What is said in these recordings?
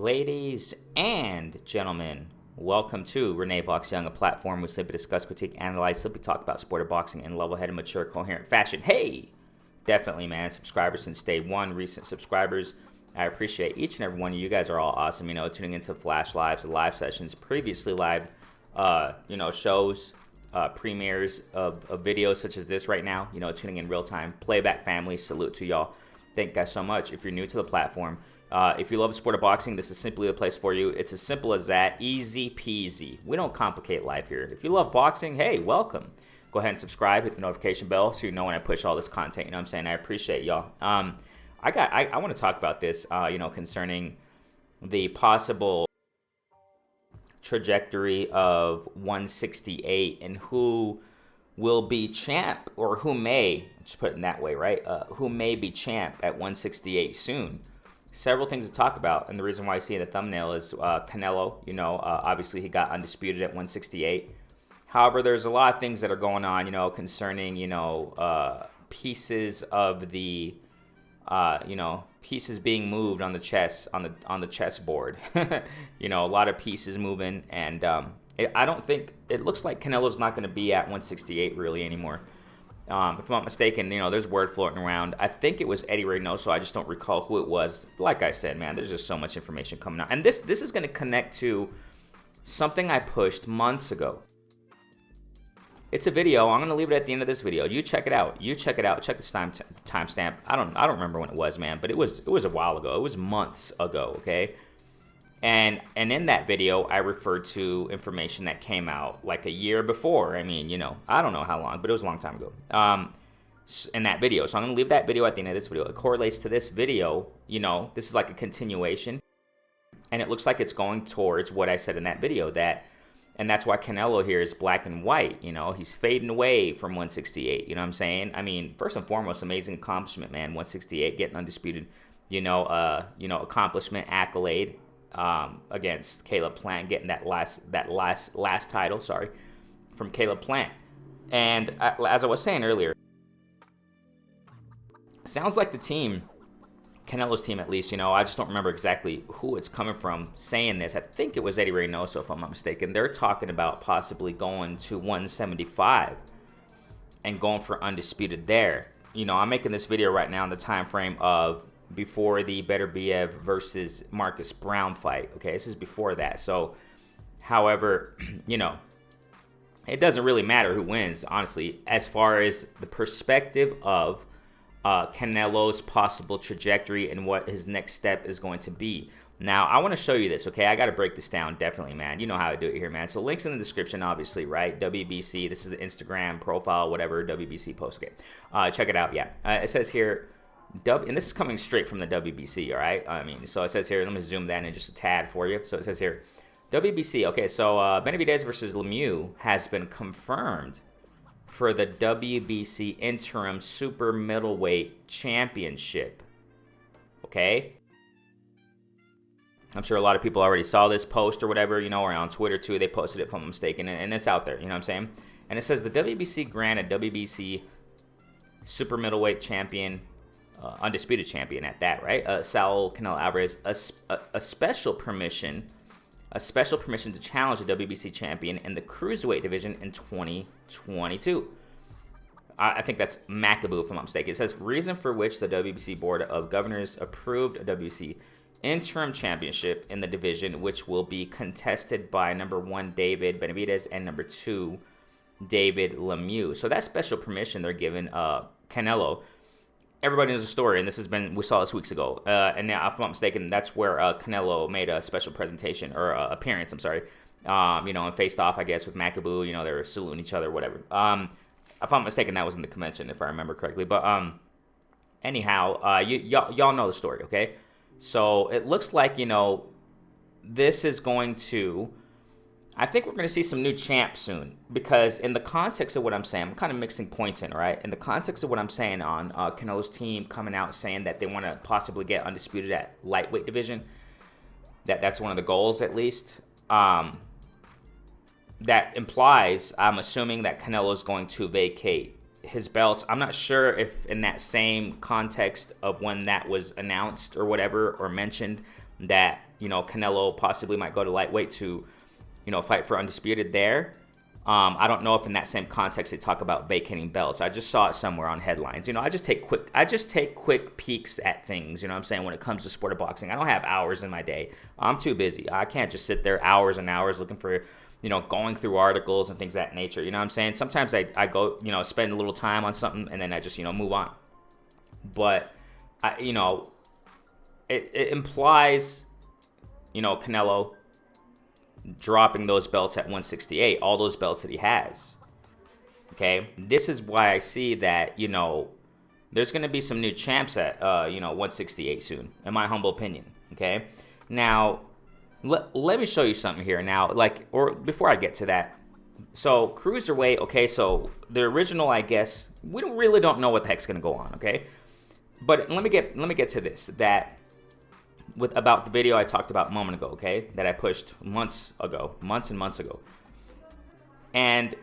Ladies and gentlemen, welcome to Renee Box Young, a platform we simply discuss, critique, analyze, simply talk about sport of boxing in level-headed, mature, coherent fashion. Hey, definitely, man. Subscribers since day one, recent subscribers. I appreciate each and every one of you. You guys are all awesome. Tuning into Flash Lives, live sessions, previously live, shows, premieres of videos such as this right now. Tuning in real time. Playback family, salute to y'all. Thank you guys so much. If you're new to the platform, if you love the sport of boxing, this is simply the place for you. It's as simple as that. Easy peasy. We don't complicate life here. If you love boxing, hey, welcome. Go ahead and subscribe. Hit the notification bell so you know when I push all this content. You know what I'm saying? I appreciate y'all. I want to talk about this, concerning the possible trajectory of 168 and who will be champ, or who may, just put it in that way, right? Who may be champ at 168 soon. Several things to talk about, and the reason why I see in the thumbnail is Canelo. Obviously he got undisputed at 168. However, there's a lot of things that are going on, concerning, pieces of the, pieces being moved on the chess, on the chessboard. A lot of pieces moving, and I don't think, it looks like Canelo's not going to be at 168 really anymore. If I'm not mistaken, there's word floating around. I think it was Eddie Reynoso. I just don't recall who it was. Like I said, man, there's just so much information coming out. And this is going to connect to something I pushed months ago. It's a video. I'm going to leave it at the end of this video. You check it out. Check this timestamp. I don't remember when it was, man, but it was a while ago. It was months ago, okay? And in that video, I referred to information that came out like a year before. I don't know how long, but it was a long time ago. In that video. So I'm going to leave that video at the end of this video. It correlates to this video. This is like a continuation. And it looks like it's going towards what I said in that video, and that's why Canelo here is black and white. He's fading away from 168. You know what I'm saying? First and foremost, amazing accomplishment, man. 168, getting undisputed, accomplishment, accolade. Against Caleb Plant, getting that last title, from Caleb Plant. And as I was saying earlier, sounds like the team, Canelo's team at least, I just don't remember exactly who it's coming from saying this. I think it was Eddie Reynoso, if I'm not mistaken. They're talking about possibly going to 175 and going for undisputed there. I'm making this video right now in the time frame of before the Beterbiev versus Marcus Brown fight. Okay, this is before that. So, however, it doesn't really matter who wins, honestly, as far as the perspective of Canelo's possible trajectory and what his next step is going to be. Now, I want to show you this, okay? I got to break this down, definitely, man. You know how I do it here, man. So, links in the description, obviously, right? WBC, this is the Instagram profile, whatever, WBC post. Okay, check it out, yeah. It says here, and this is coming straight from the WBC, all right? So it says here, let me zoom that in just a tad for you. So it says here, WBC, okay, so Benavidez versus Lemieux has been confirmed for the WBC Interim Super Middleweight Championship, okay? I'm sure a lot of people already saw this post or whatever, or on Twitter too. They posted it, if I'm not mistaken, and it's out there, you know what I'm saying? And it says the WBC granted WBC Super Middleweight Champion, undisputed champion at that, right? Saul Canelo Alvarez, a special permission to challenge the WBC champion in the cruiserweight division in 2022. I think that's Macaboo, if I'm not mistaken. It says reason for which the WBC Board of Governors approved a WBC interim championship in the division, which will be contested by number 1 David Benavidez and number 2 David Lemieux. So that special permission they're giving Canelo. Everybody knows the story, and we saw this weeks ago. And now, if I'm not mistaken, that's where Canelo made a special presentation, or appearance, and faced off, I guess, with Macaboo. They were saluting each other, whatever. If I'm not mistaken, that was in the convention, if I remember correctly. But anyhow, y'all know the story, okay? So it looks like, this is going to, I think we're going to see some new champs soon, because in the context of what I'm saying, I'm kind of mixing points in, right? In the context of what I'm saying on Canelo's team coming out saying that they want to possibly get undisputed at lightweight division, that's one of the goals at least. That implies, I'm assuming, that Canelo's going to vacate his belts. I'm not sure if in that same context of when that was announced or whatever, or mentioned, that Canelo possibly might go to lightweight to, fight for undisputed there. I don't know if in that same context they talk about vacating belts. I just saw it somewhere on headlines. I just take quick peeks at things, when it comes to sport of boxing. I don't have hours in my day. I'm too busy. I can't just sit there hours and hours looking for, going through articles and things of that nature. Sometimes I go, spend a little time on something and then I just, move on. But, it implies, Canelo dropping those belts at 168, all those belts that he has. Okay, this is why I see that there's going to be some new champs at 168 soon, in my humble opinion. Okay, now let me show you something here. Now, before I get to that, so cruiserweight. Okay, so the original, I guess we really don't know what the heck's going to go on. Okay, but let me get to this about the video I talked about a moment ago, okay, that I pushed months and months ago, and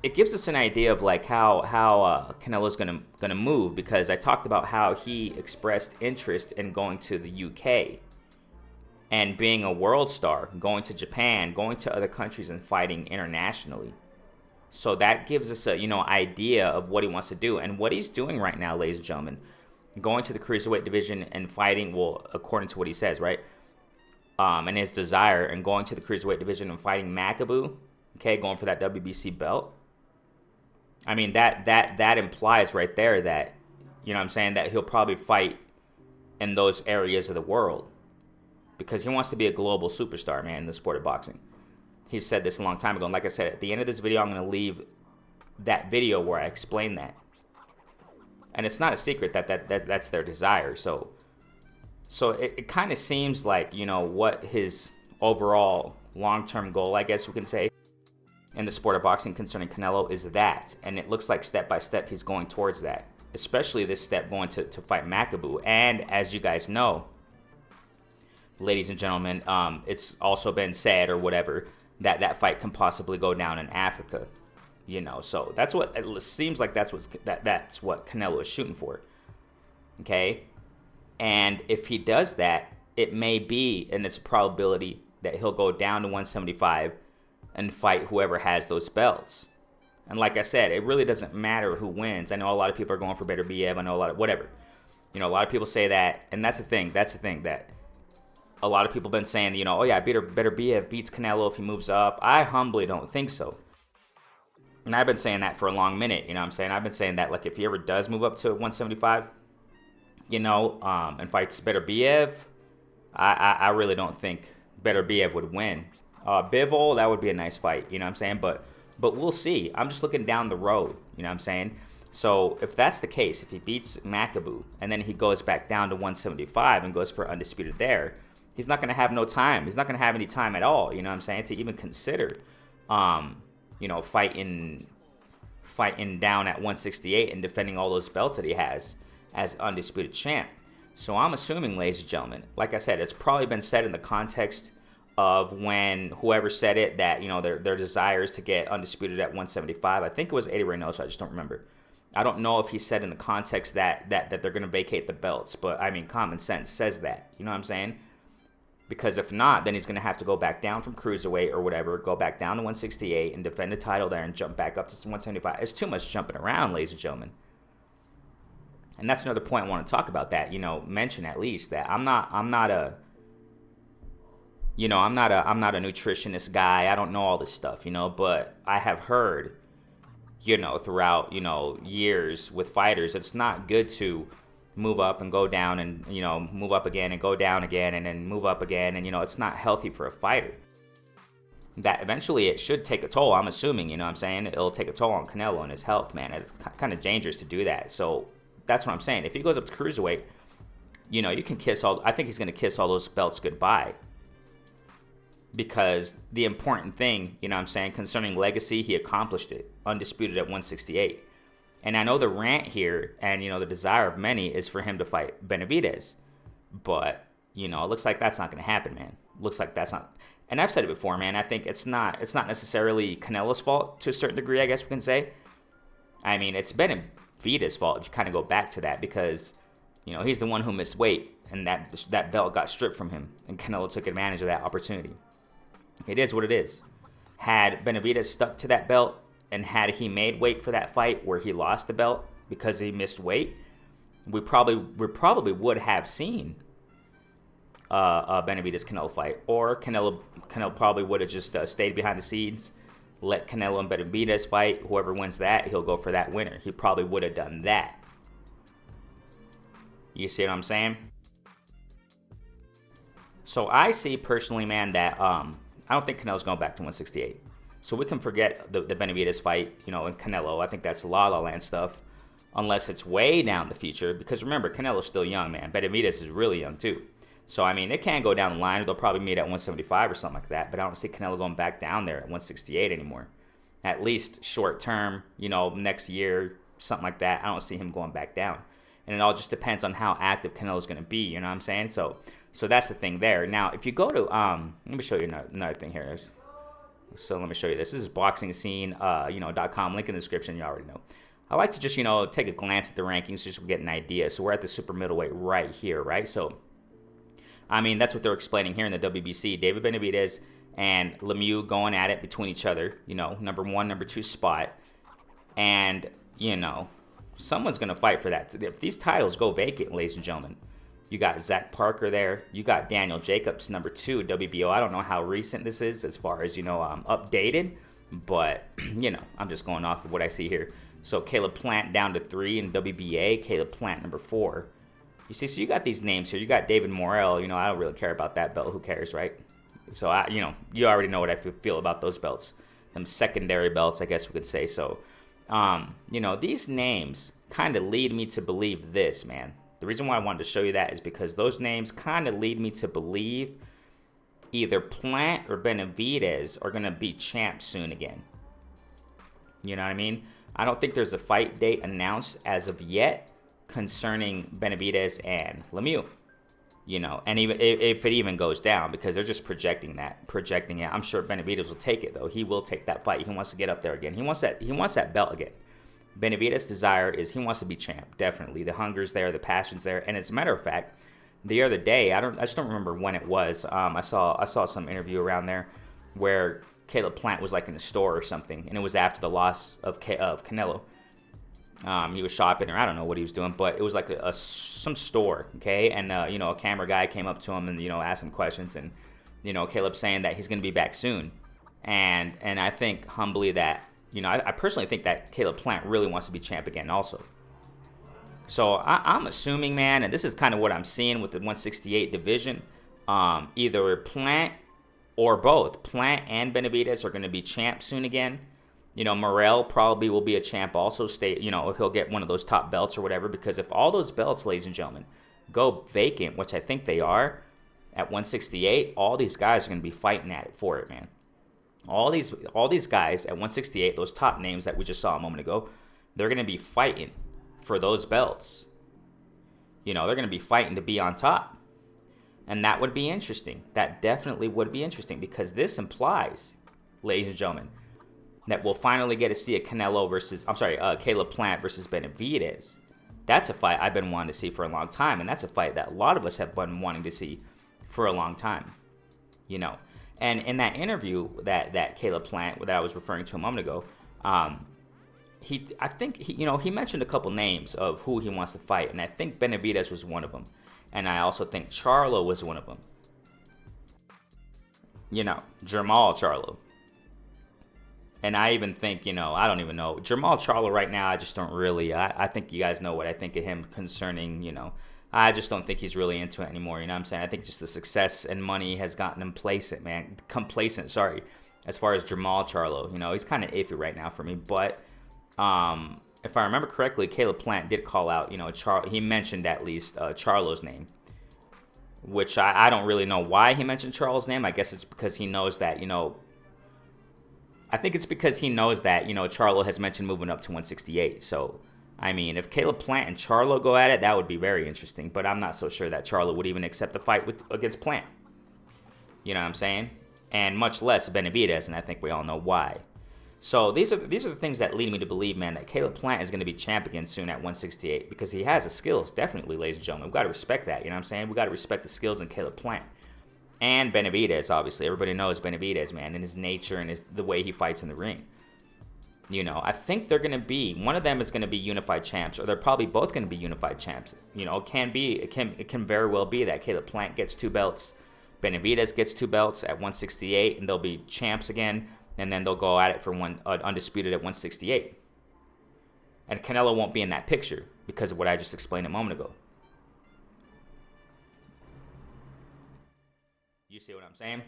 it gives us an idea of how Canelo's gonna move, because I talked about how he expressed interest in going to the UK and being a world star, going to Japan, going to other countries and fighting internationally. So that gives us a idea of what he wants to do and what he's doing right now, ladies and gentlemen. Going to the cruiserweight division and fighting, well, according to what he says, right? And his desire, and going to the cruiserweight division and fighting Macaboo, okay, going for that WBC belt. I mean, that implies right there that, that he'll probably fight in those areas of the world, because he wants to be a global superstar, man, in the sport of boxing. He said this a long time ago, and like I said, at the end of this video, I'm going to leave that video where I explain that. And it's not a secret that's their desire. So it kind of seems like, what his overall long-term goal, I guess we can say, in the sport of boxing concerning Canelo is that. And it looks like step by step he's going towards that. Especially this step going to fight Macaboo. And as you guys know, ladies and gentlemen, it's also been said or whatever that fight can possibly go down in Africa. So that's what it seems like. That's what Canelo is shooting for. Okay, and if he does that, it may be, and it's a probability that he'll go down to 175 and fight whoever has those belts. And like I said, it really doesn't matter who wins. I know a lot of people are going for Beterbiev. I know a lot of whatever. A lot of people say that, and that's the thing. That's the thing that a lot of people have been saying. Oh yeah, Beterbiev beats Canelo if he moves up. I humbly don't think so. And I've been saying that for a long minute, I've been saying that, if he ever does move up to 175, and fights Beterbiev, I really don't think Beterbiev would win. Bivol, that would be a nice fight, but we'll see. I'm just looking down the road, So if that's the case, if he beats Macaboo and then he goes back down to 175 and goes for undisputed there, he's not going to have no time. He's not going to have any time at all, to even consider fighting down at 168 and defending all those belts that he has as undisputed champ. So I'm assuming, ladies and gentlemen, like I said, it's probably been said in the context of when whoever said it, that their desire is to get undisputed at 175. I think it was Eddie Reynoso. I just don't remember. I don't know if he said in the context that they're going to vacate the belts, but I mean, common sense says that. You know what I'm saying? Because if not, then he's going to have to go back down from cruiserweight or whatever, go back down to 168 and defend the title there and jump back up to 175. It's too much jumping around, ladies and gentlemen. And that's another point I want to talk about, that, mention at least that I'm not a nutritionist guy. I don't know all this stuff, but I have heard, throughout, years with fighters, it's not good to move up and go down and, move up again and go down again and then move up again. And, it's not healthy for a fighter. That eventually it should take a toll, I'm assuming, it'll take a toll on Canelo and his health, man. It's kind of dangerous to do that. So that's what I'm saying. If he goes up to cruiserweight, you can I think he's going to kiss all those belts goodbye. Because the important thing, concerning legacy, he accomplished it. Undisputed at 168. And I know the rant here and, the desire of many is for him to fight Benavidez. But, it looks like that's not going to happen, man. Looks like that's not. And I've said it before, man. I think it's not necessarily Canelo's fault to a certain degree, I guess we can say. I mean, it's Benavidez's fault if you kind of go back to that, because, he's the one who missed weight and that belt got stripped from him, and Canelo took advantage of that opportunity. It is what it is. Had Benavidez stuck to that belt, and had he made weight for that fight where he lost the belt because he missed weight, we probably would have seen a Benavidez Canelo fight, or Canelo probably would have just stayed behind the scenes, let Canelo and Benavidez fight. Whoever wins that, he'll go for that winner. He probably would have done that. You see what I'm saying? So I see personally, man, that I don't think Canelo's going back to 168. So we can forget the Benavidez fight, and Canelo. I think that's La La Land stuff, unless it's way down the future. Because remember, Canelo's still young, man. Benavidez is really young too. So I mean, it can go down the line. They'll probably meet at 175 or something like that. But I don't see Canelo going back down there at 168 anymore. At least short term, next year, something like that. I don't see him going back down. And it all just depends on how active Canelo's going to be. You know what I'm saying? So that's the thing there. Now, if you go to let me show you another thing here. So let me show you this. This is boxingscene.com. Link in the description. You already know. I like to just take a glance at the rankings just to get an idea. So we're at the super middleweight right here, right? So I mean, that's what they're explaining here in the WBC. David Benavidez and Lemieux going at it between each other, number 1, number 2 spot. And, someone's going to fight for that. If these titles go vacant, ladies and gentlemen, you got Zach Parker there. You got Daniel Jacobs, number 2, WBO. I don't know how recent this is as far as, updated. But, I'm just going off of what I see here. So Caleb Plant down to 3 in WBA. Caleb Plant, number 4. You see, so you got these names here. You got David Morrell. I don't really care about that belt. Who cares, right? So, you already know what I feel about those belts. Them secondary belts, I guess we could say. So, these names kind of lead me to believe this, man. The reason why I wanted to show you that is because those names kind of lead me to believe either Plant or Benavidez are going to be champs soon again. You know what I mean? I don't think there's a fight date announced as of yet concerning Benavidez and Lemieux, and even if it even goes down, because they're just projecting it. I'm sure Benavidez will take it though. He will take that fight. He wants to get up there again. He wants that belt again. Benavidez's desire is he wants to be champ. Definitely, the hunger's there, the passion's there. And as a matter of fact, the other day, I just don't remember when it was. I saw some interview around there where Caleb Plant was like in a store or something, and it was after the loss of Canelo. He was shopping, or I don't know what he was doing, but it was like some store, okay? And, a camera guy came up to him and, asked him questions. And, Caleb's saying that he's going to be back soon. And I think humbly that, I personally think that Caleb Plant really wants to be champ again also. So I'm assuming, man, and this is kind of what I'm seeing with the 168 division, either Plant or both. Plant and Benavidez are going to be champ soon again. Morrell probably will be a champ also. If he'll get one of those top belts or whatever. Because if all those belts, ladies and gentlemen, go vacant, which I think they are, at 168, all these guys are going to be fighting at it for it, man. All these guys at 168, those top names that we just saw a moment ago, they're going to be fighting for those belts. They're going to be fighting to be on top. And that would be interesting. That definitely would be interesting, because this implies, ladies and gentlemen, that we'll finally get to see a Caleb Plant versus Benavidez. That's a fight I've been wanting to see for a long time, and that's a fight that a lot of us have been wanting to see for a long time. And in that interview that Caleb Plant that I was referring to a moment ago, he mentioned a couple names of who he wants to fight, and I think Benavidez was one of them, and I also think Charlo was one of them. Jermall Charlo. And I even think, I don't even know. Jermall Charlo right now, I just don't really, I think you guys know what I think of him concerning, I just don't think he's really into it anymore, you know what I'm saying? I think just the success and money has gotten him complacent, as far as Jermall Charlo. He's kind of iffy right now for me. But if I remember correctly, Caleb Plant did call out, he mentioned at least Charlo's name. Which I don't really know why he mentioned Charlo's name. I guess it's because he knows that, I think it's because he knows that, Charlo has mentioned moving up to 168. So, I mean, if Caleb Plant and Charlo go at it, that would be very interesting. But I'm not so sure that Charlo would even accept the fight against Plant. You know what I'm saying? And much less Benavidez, and I think we all know why. So these are the things that lead me to believe, man, that Caleb Plant is going to be champ again soon at 168 because he has the skills, definitely, ladies and gentlemen. We've got to respect that, you know what I'm saying? We've got to respect the skills in Caleb Plant. And Benavidez, obviously. Everybody knows Benavidez, man, and his nature and the way he fights in the ring. You know, I think they're going to be, one of them is going to be unified champs, or they're probably both going to be unified champs. You know, it can very well be that Caleb Plant gets 2 belts, Benavidez gets 2 belts at 168, and they'll be champs again. And then they'll go at it for undisputed at 168. And Canelo won't be in that picture because of what I just explained a moment ago. You see what I'm saying?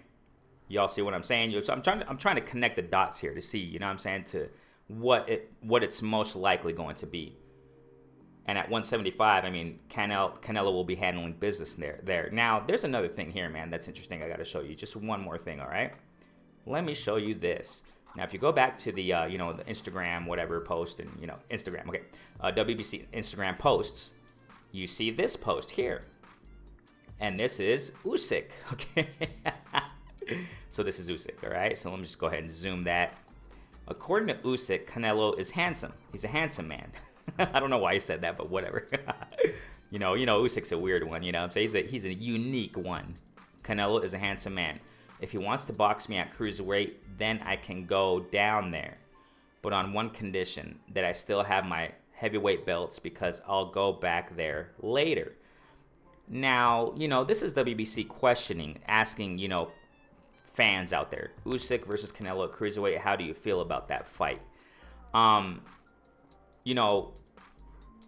Y'all see what I'm saying? So I'm trying to connect the dots here to see, you know what I'm saying, to what it's most likely going to be. And at 175, I mean, Canelo will be handling business there. Now, there's another thing here, man, that's interesting. I got to show you just one more thing, all right? Let me show you this. Now, if you go back to the, the Instagram, whatever post, and, Instagram, okay, WBC Instagram posts, you see this post here. And this is Usyk, okay? So this is Usyk, all right? So let me just go ahead and zoom that. According to Usyk, Canelo is handsome. He's a handsome man. I don't know why he said that, but whatever. Usyk's a weird one, you know what I'm saying? He's a unique one. Canelo is a handsome man. If he wants to box me at cruiserweight, then I can go down there. But on one condition, that I still have my heavyweight belts because I'll go back there later. Now, this is WBC questioning, asking, fans out there. Usyk versus Canelo at cruiserweight, how do you feel about that fight?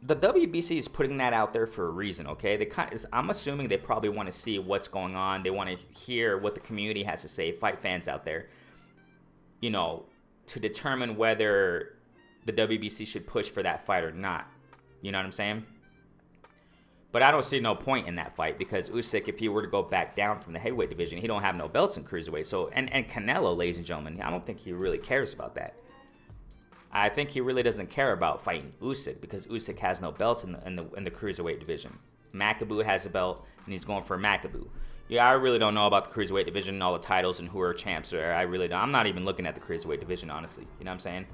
The WBC is putting that out there for a reason, okay? I'm assuming they probably want to see what's going on. They want to hear what the community has to say, fight fans out there, to determine whether the WBC should push for that fight or not. You know what I'm saying? But I don't see no point in that fight because Usyk, if he were to go back down from the heavyweight division, he don't have no belts in cruiserweight. So, and Canelo, ladies and gentlemen, I don't think he really cares about that. I think he really doesn't care about fighting Usyk because Usyk has no belts in the cruiserweight division. Makabu has a belt, and he's going for Makabu. Yeah, I really don't know about the cruiserweight division and all the titles and who are champs there. I really don't. I'm not even looking at the cruiserweight division, honestly. You know what I'm saying?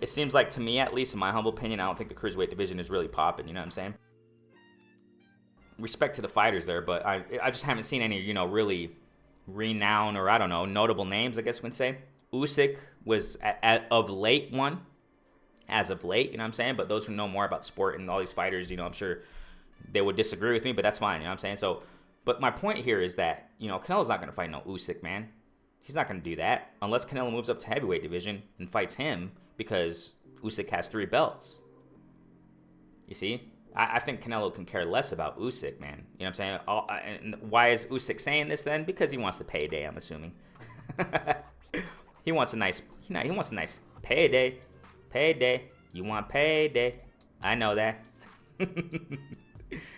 It seems like, to me, at least in my humble opinion, I don't think the cruiserweight division is really popping. You know what I'm saying? Respect to the fighters there, but I just haven't seen any, really renowned or, I don't know, notable names, I guess we can say. Usyk was, of late, one. As of late, you know what I'm saying? But those who know more about sport and all these fighters, I'm sure they would disagree with me, but that's fine, you know what I'm saying? So, but my point here is that, Canelo's not going to fight no Usyk, man. He's not going to do that unless Canelo moves up to heavyweight division and fights him because Usyk has 3 belts. You see? I think Canelo can care less about Usyk, man. You know what I'm saying? And why is Usyk saying this then? Because he wants the payday, I'm assuming. He wants a nice payday. Payday. You want payday. I know that.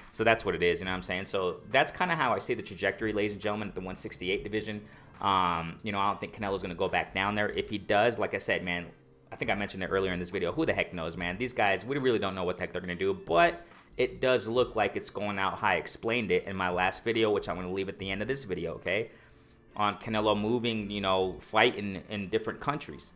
So that's what it is, you know what I'm saying? So that's kind of how I see the trajectory, ladies and gentlemen, at the 168 division. I don't think Canelo's going to go back down there. If he does, like I said, man, I think I mentioned it earlier in this video. Who the heck knows, man? These guys, we really don't know what the heck they're going to do, but it does look like it's going out how I explained it in my last video, which I'm going to leave at the end of this video, okay? On Canelo moving, fight in different countries.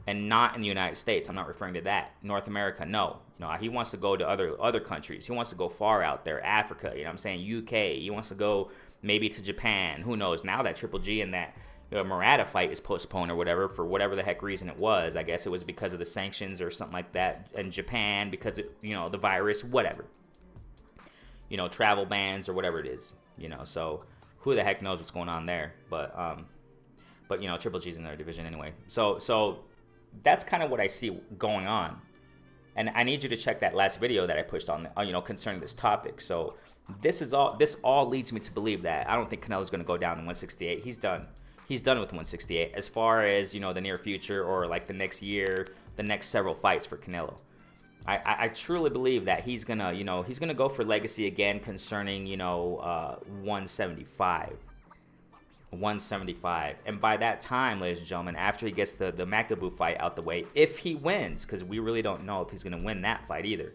And not in the United States. I'm not referring to that. North America, no. He wants to go to other countries. He wants to go far out there. Africa, you know what I'm saying? UK. He wants to go maybe to Japan. Who knows? Now that Triple G and that Murata fight is postponed or whatever, for whatever the heck reason it was. I guess it was because of the sanctions or something like that in Japan because, the virus, whatever. Travel bans or whatever it is. So who the heck knows what's going on there. But Triple G's in their division anyway. So that's kind of what I see going on. And I need you to check that last video that I pushed on, concerning this topic. So this all leads me to believe that I don't think Canelo's going to go down in 168. He's done. He's done with 168 as far as, the near future or like the next year, the next several fights for Canelo. I truly believe that he's going to, go for legacy again concerning, 175. 175, and by that time, ladies and gentlemen, after he gets the Makabu fight out the way, if he wins, because we really don't know if he's going to win that fight either,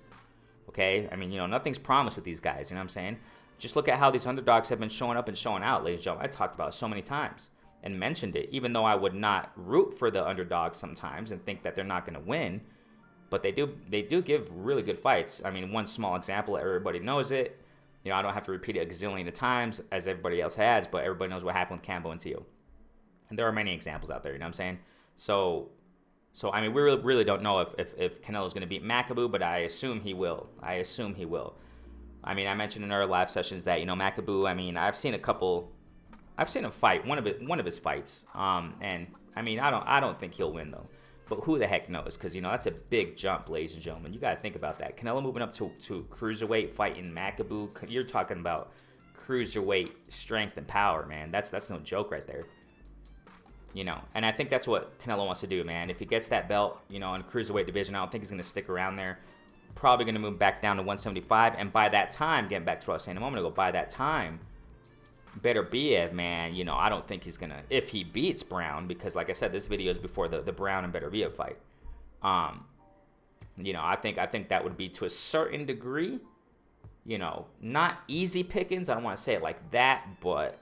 okay? I mean, nothing's promised with these guys, you know what I'm saying? Just look at how these underdogs have been showing up and showing out, ladies and gentlemen. I talked about it so many times. and mentioned it, even though I would not root for the underdog sometimes and think that they're not going to win. But they do give really good fights. I mean, one small example, everybody knows it. You know, I don't have to repeat it a gazillion of times as everybody else has, but everybody knows what happened with Cambo and Teo. And there are many examples out there, you know what I'm saying? So I mean, we really don't know if Canelo's going to beat Makabu, but I assume he will. I mean, I mentioned in our live sessions that, you know, Makabu, I mean, I've seen him fight one of his fights. And I mean, I don't think he'll win though. But who the heck knows? Because, you know, that's a big jump, ladies and gentlemen. You got to think about that. Canelo moving up to cruiserweight, fighting Makabu. You're talking about cruiserweight strength and power, man. That's no joke right there. You know, and I think that's what Canelo wants to do, man. If he gets that belt, you know, in cruiserweight division, I don't think he's going to stick around there. Probably going to move back down to 175. And by that time, getting back to what I was saying a moment ago, by that time, Beterbiev, man, you know, I don't think he's going to, if he beats Brown, because like I said, this video is before the Brown and Beterbiev fight. You know, I think that would be to a certain degree, you know, not easy pickings. I don't want to say it like that, but,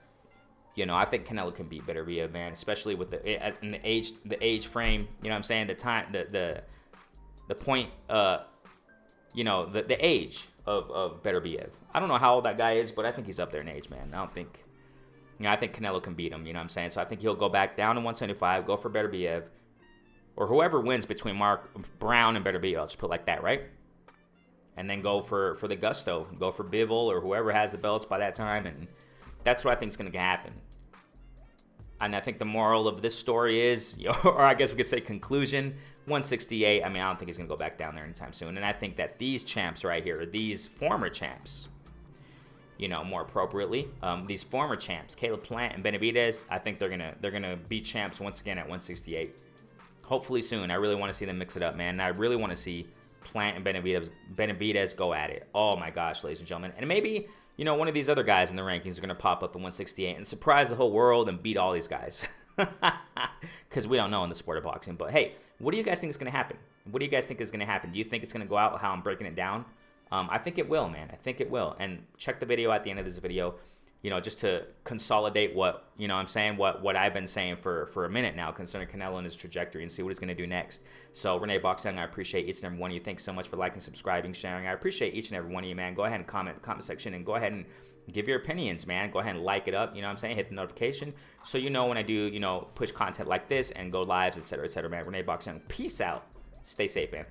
you know, I think Canelo can beat Beterbiev, man, especially with the age frame, you know what I'm saying? The time, the point, you know, the age of Beterbiev. I don't know how old that guy is, but I think he's up there in age, man. I think Canelo can beat him, you know what I'm saying? So I think he'll go back down to 175, go for Beterbiev, or whoever wins between Brown and Beterbiev. I'll just put it like that, right? And then go for the gusto, go for Bivol or whoever has the belts by that time, and that's what I think is going to happen. And I think the moral of this story is, or I guess we could say conclusion, 168. I mean, I don't think he's going to go back down there anytime soon. And I think that these champs right here, these former champs, you know, more appropriately, these former champs, Caleb Plant and Benavidez, I think they're gonna be champs once again at 168. Hopefully soon. I really want to see them mix it up, man. And I really want to see Plant and Benavidez go at it. Oh my gosh, ladies and gentlemen. And maybe, you know, one of these other guys in the rankings are going to pop up at 168 and surprise the whole world and beat all these guys. Because we don't know in the sport of boxing. But hey, what do you guys think is going to happen? What do you guys think is going to happen? Do you think it's going to go out how I'm breaking it down? I think it will, man. I think it will. And check the video at the end of this video, you know, just to consolidate what, you know what I'm saying, what I've been saying for a minute now concerning Canelo and his trajectory, and see what he's going to do next. So, Renee Boxing, I appreciate each and every one of you. Thanks so much for liking, subscribing, sharing. I appreciate each and every one of you, man. Go ahead and comment in the comment section and go ahead and give your opinions, man. Go ahead and like it up, you know what I'm saying? Hit the notification so you know when I do, you know, push content like this and go lives, etc., man. Renee Boxing, peace out. Stay safe, man.